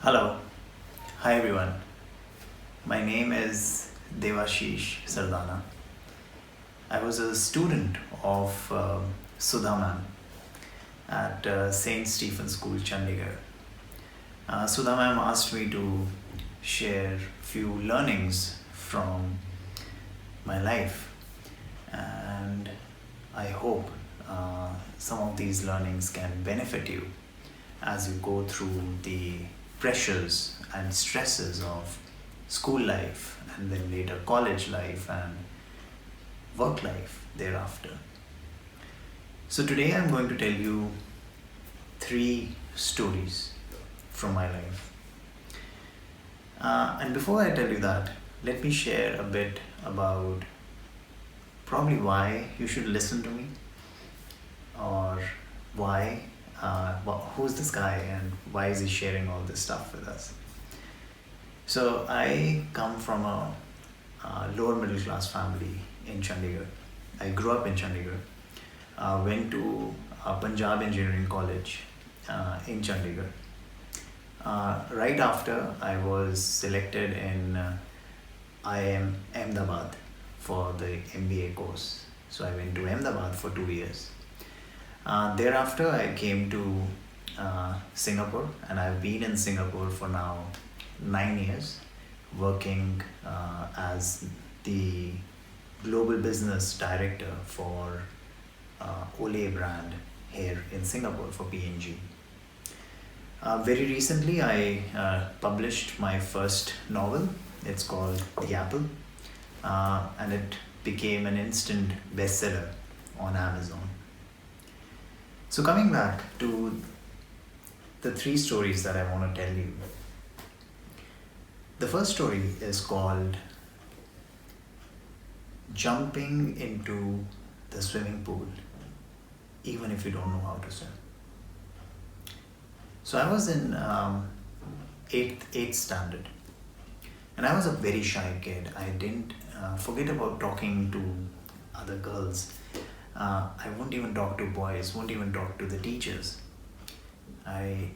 Hello, hi everyone. My name is Devashish Sardana. I was a student of Sudha ma'am at St. Stephen's School, Chandigarh. Sudha ma'am asked me to share few learnings from my life, and I hope some of these learnings can benefit you as you go through the pressures and stresses of school life and then later college life and work life thereafter. So, today I'm going to tell you three stories from my life. And before I tell you that, let me share a bit about probably why you should listen to me or why who's this guy and why is he sharing all this stuff with us. So I come from a lower middle class family in Chandigarh. I grew up in Chandigarh, went to Punjab Engineering College in Chandigarh. Right after I was selected in IIM Ahmedabad for the MBA course. So I went to Ahmedabad for 2 years. Thereafter, I came to Singapore, and I've been in Singapore for now 9 years, working as the global business director for Olay brand here in Singapore for P&G. Very recently, I published my first novel. It's called The Apple, and it became an instant bestseller on Amazon. So, coming back to the three stories that I want to tell you. The first story is called Jumping into the Swimming Pool, even if you don't know how to swim. So, I was in eighth standard, and I was a very shy kid. I didn't forget about talking to other girls. I won't even talk to boys, won't even talk to the teachers. I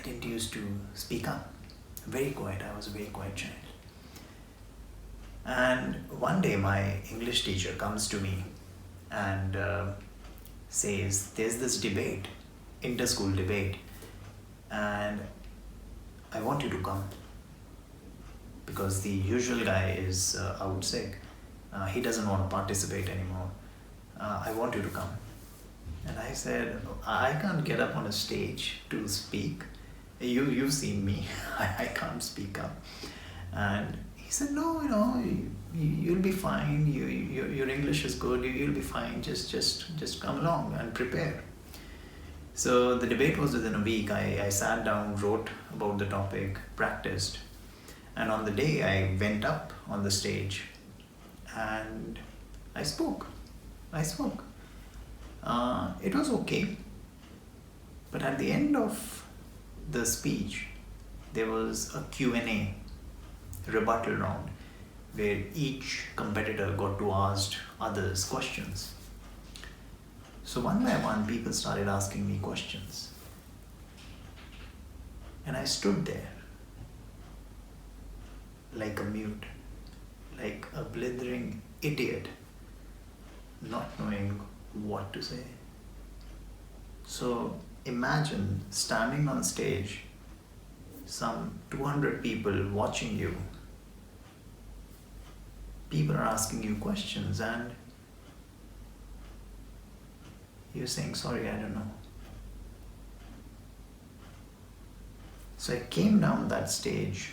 didn't used to speak up. Very quiet, I was a very quiet child. And one day my English teacher comes to me and says, there's this debate, inter-school debate, and I want you to come. Because the usual guy is out sick. He doesn't want to participate anymore. I want you to come. And I said, I can't get up on a stage to speak. You've seen me. I can't speak up. And he said, no, you'll be fine. Your English is good. You'll be fine. Just come along and prepare. So the debate was within a week. I sat down, wrote about the topic, practiced. And on the day I went up on the stage and I spoke. It was okay. But at the end of the speech, there was a Q&A rebuttal round where each competitor got to ask others questions. So one by one, people started asking me questions. And I stood there like a mute, like a blithering idiot, not knowing what to say. So imagine standing on stage, some 200 people watching you. People are asking you questions and you're saying, sorry, I don't know. So I came down that stage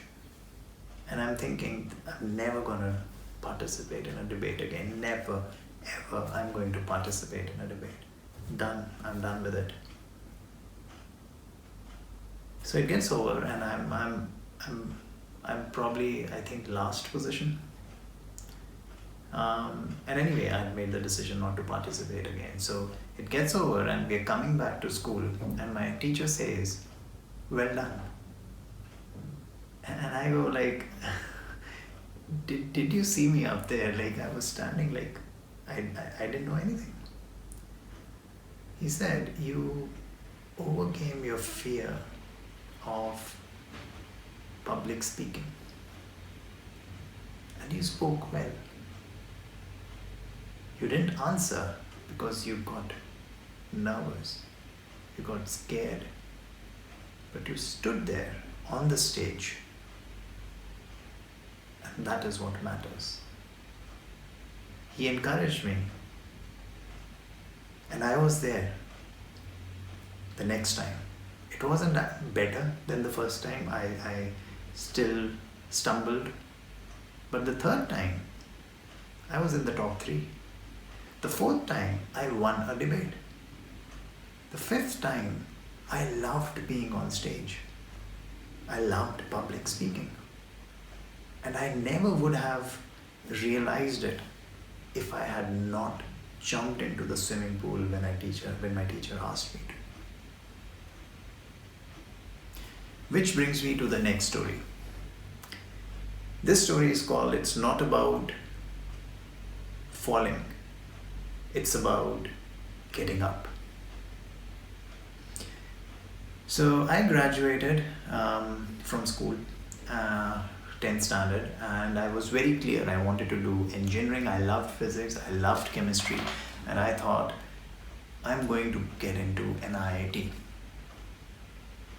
and I'm thinking, I'm never going to participate in a debate again. Never, ever I'm going to participate in a debate. Done. I'm done with it. So it gets over and I'm probably, I think, last position. And anyway, I had made the decision not to participate again. So it gets over and we're coming back to school and my teacher says, well done. And I go like, did you see me up there? Like I was standing like, I didn't know anything. He said, you overcame your fear of public speaking. And you spoke well. You didn't answer because you got nervous, you got scared, but you stood there on the stage, and that is what matters. He encouraged me, and I was there the next time. It wasn't better than the first time. I still stumbled, but the third time, I was in the top 3. The fourth time, I won a debate. The fifth time, I loved being on stage. I loved public speaking. And I never would have realized it if I had not jumped into the swimming pool when my teacher asked me to. Which brings me to the next story. This story is called It's Not About Falling. It's about getting up. So I graduated from school, 10th standard, and I was very clear I wanted to do engineering. I loved physics, I loved chemistry, and I thought I'm going to get into an IIT.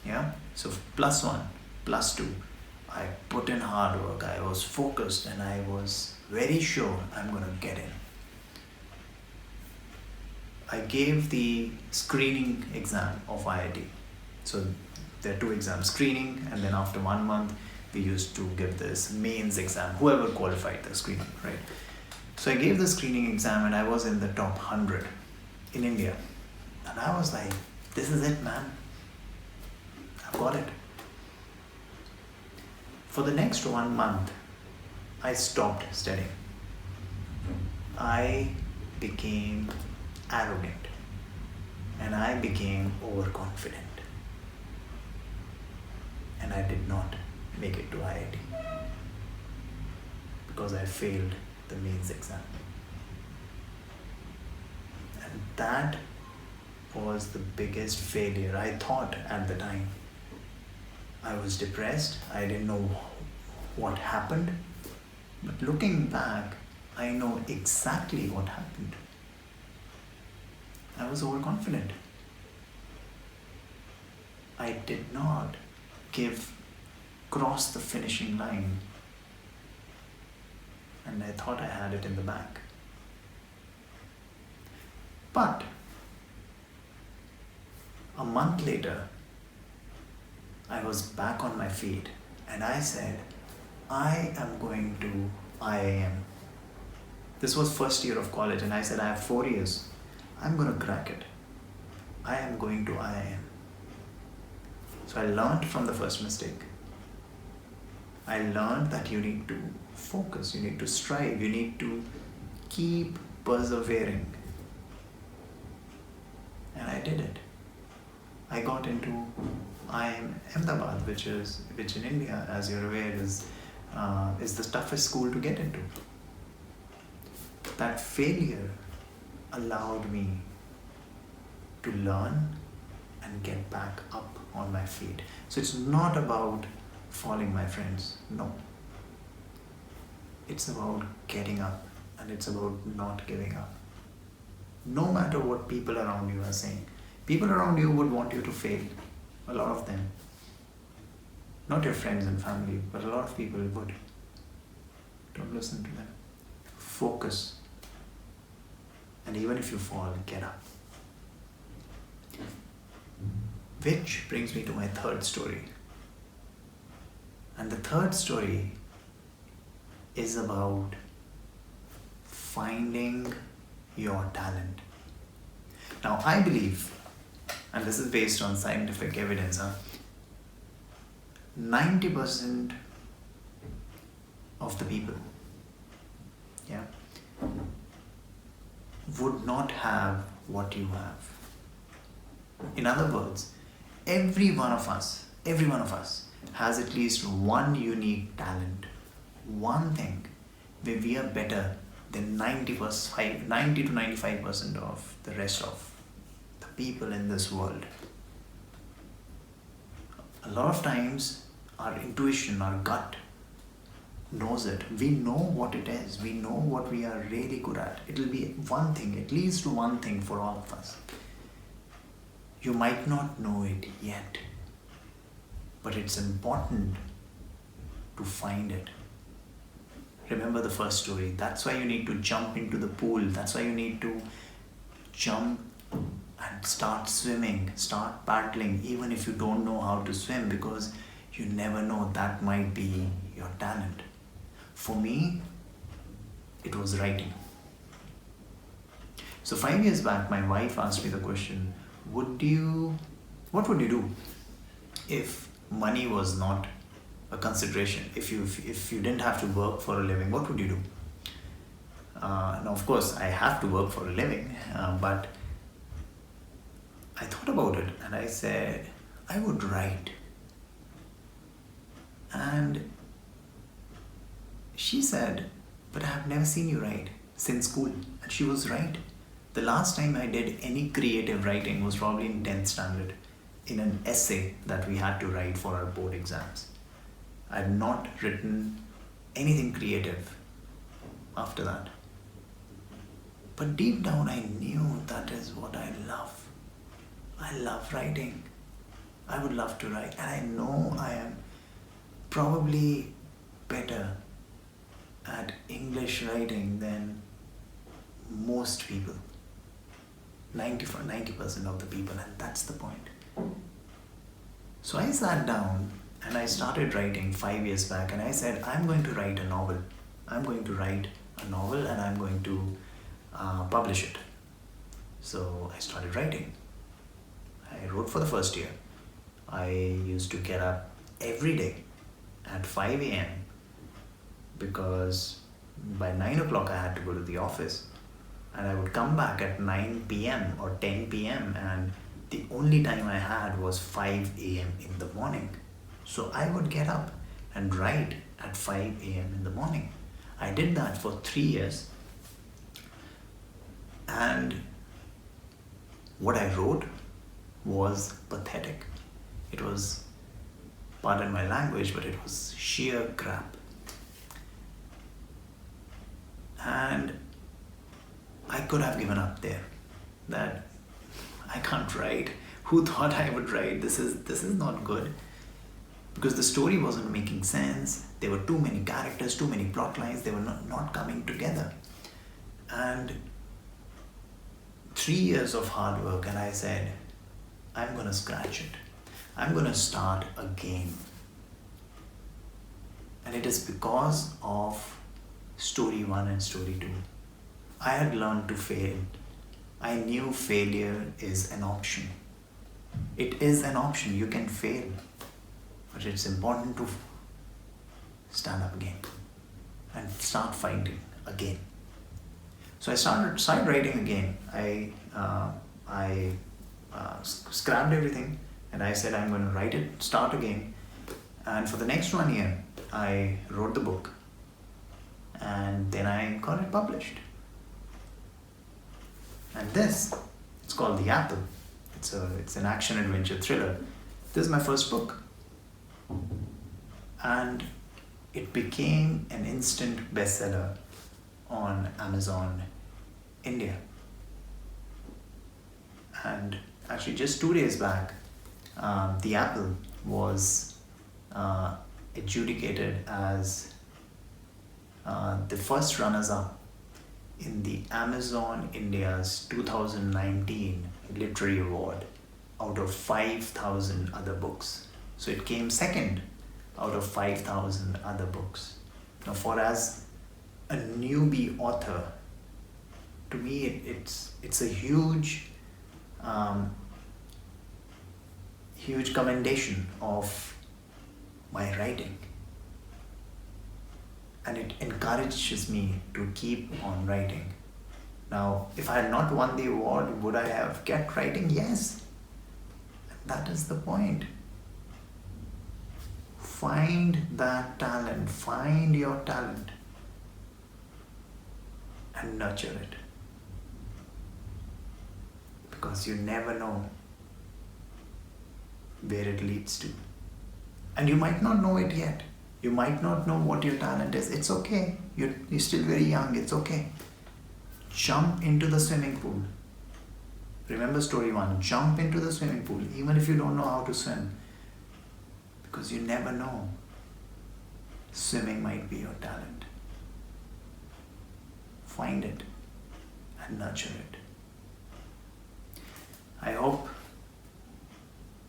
Yeah, so +1, +2, I put in hard work, I was focused, and I was very sure I'm going to get in. I gave the screening exam of IIT. So there are 2 exams, screening, and then after 1 month, we used to give this mains exam, whoever qualified the screening, right? So I gave the screening exam and I was in the top 100 in India. And I was like, this is it, man. I've got it. For the next 1 month, I stopped studying. I became arrogant and I became overconfident. And I did not make it to IIT because I failed the mains exam. And that was the biggest failure. I thought at the time. I was depressed. I didn't know what happened. But looking back, I know exactly what happened. I was overconfident. I did not cross the finishing line, and I thought I had it in the bag. But a month later, I was back on my feet and I said, I am going to IIM. This was first year of college and I said, I have 4 years. I'm going to crack it. I am going to IIM. So I learned from the first mistake. I learned that you need to focus, you need to strive, you need to keep persevering. And I did it. I got into IIM Ahmedabad, which in India, as you're aware, is the toughest school to get into. That failure allowed me to learn and get back up on my feet. So it's not about falling, my friends. No. It's about getting up, and it's about not giving up. No matter what people around you are saying. People around you would want you to fail. A lot of them. Not your friends and family, but a lot of people would. Don't listen to them. Focus. And even if you fall, get up. Which brings me to my third story. And the third story is about finding your talent. Now, I believe, and this is based on scientific evidence, 90% of the people, would not have what you have. In other words, every one of us has at least one unique talent, one thing where we are better than 90 to 95% of the rest of the people in this world. A lot of times Our intuition, our gut knows it. We know what it is. We know what we are really good at. It'll be one thing, at least one thing for all of us. You might not know it yet, but it's important to find it. Remember the first story. That's why you need to jump into the pool. That's why you need to jump and start swimming, start paddling, even if you don't know how to swim, because you never know, that might be your talent. For me, it was writing. So 5 years back, my wife asked me the question, what would you do if money was not a consideration? If you didn't have to work for a living, what would you do? Now, of course, I have to work for a living, but I thought about it and I said, I would write. And she said, but I have never seen you write since school. And she was right. The last time I did any creative writing was probably in 10th standard, in an essay that we had to write for our board exams. I had not written anything creative after that. But deep down I knew that is what I love. I love writing. I would love to write. And I know I am probably better at English writing than most people. 90% of the people, and that's the point. So I sat down and I started writing 5 years back, and I said, I'm going to write a novel. I'm going to write a novel and I'm going to publish it. So I started writing. I wrote for the first year. I used to get up every day at 5 a.m. because by 9 o'clock I had to go to the office, and I would come back at 9 p.m. or 10 p.m. and the only time I had was 5 a.m. in the morning. So I would get up and write at 5 a.m. in the morning. I did that for 3 years, and what I wrote was pathetic. It was, pardon my language, but it was sheer crap. And I could have given up there, that I can't write. Who thought I would write? This is not good. Because the story wasn't making sense. There were too many characters, too many plot lines. They were not coming together. And 3 years of hard work, and I said, I'm going to scratch it. I'm going to start again. And it is because of story 1 and story 2. I had learned to fail. I knew failure is an option. It is an option. You can fail. But it's important to stand up again and start fighting again. So I started writing again. I scrapped everything and I said, I'm going to write it, start again. And for the next 1 year, I wrote the book and then I got it published. And it's called The Apple. It's an action adventure thriller. This is my first book. And it became an instant bestseller on Amazon India. And actually just 2 days back, The Apple was adjudicated as the first runners-up in the Amazon India's 2019 Literary Award out of 5,000 other books. So it came second out of 5,000 other books. Now, for as a newbie author, to me it's a huge commendation of my writing. And it encourages me to keep on writing. Now, if I had not won the award, would I have kept writing? Yes. And that is the point. Find that talent, find your talent, and nurture it. Because you never know where it leads to. And you might not know it yet. You might not know what your talent is. It's okay. You're still very young. It's okay. Jump into the swimming pool. Remember story 1. Jump into the swimming pool even if you don't know how to swim. Because you never know. Swimming might be your talent. Find it and nurture it. I hope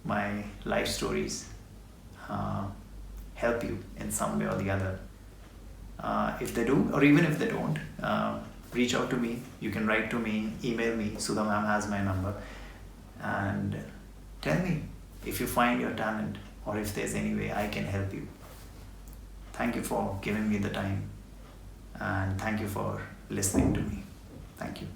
my life stories help you in some way or the other. If they do, or even if they don't, reach out to me. You can write to me, email me. Sudha ma'am has my number. And tell me if you find your talent or if there's any way I can help you. Thank you for giving me the time. And thank you for listening to me. Thank you.